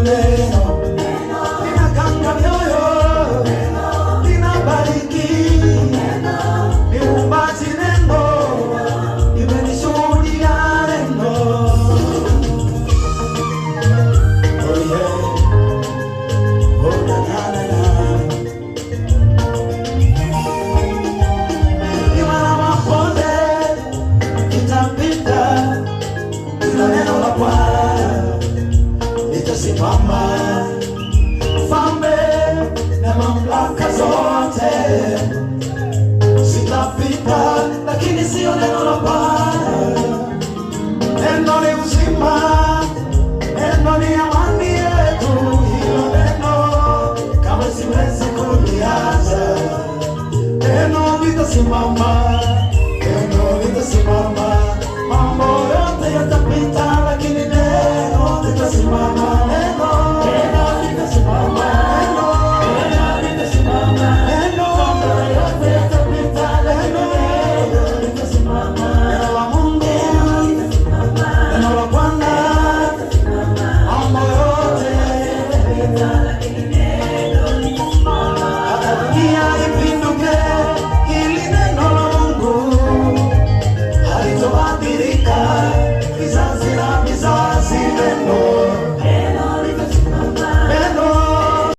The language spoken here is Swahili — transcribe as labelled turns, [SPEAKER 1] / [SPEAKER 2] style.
[SPEAKER 1] neno linaganga mioyo, linabariki. Ni uumbaji neno, limenishuhudia neno. Oh yeah, oh na na na na. Milima na mabonde itapita, ila neno la Bwana litasimama. Falme na mamlaka zote zitapita, lakini sio neno la Bwana. Neno ni uzima, neno ni amani yetu. Hilo neno kama siwezi kuliacha. Neno litasimama, neno litasimama. Mambo yote yatapita,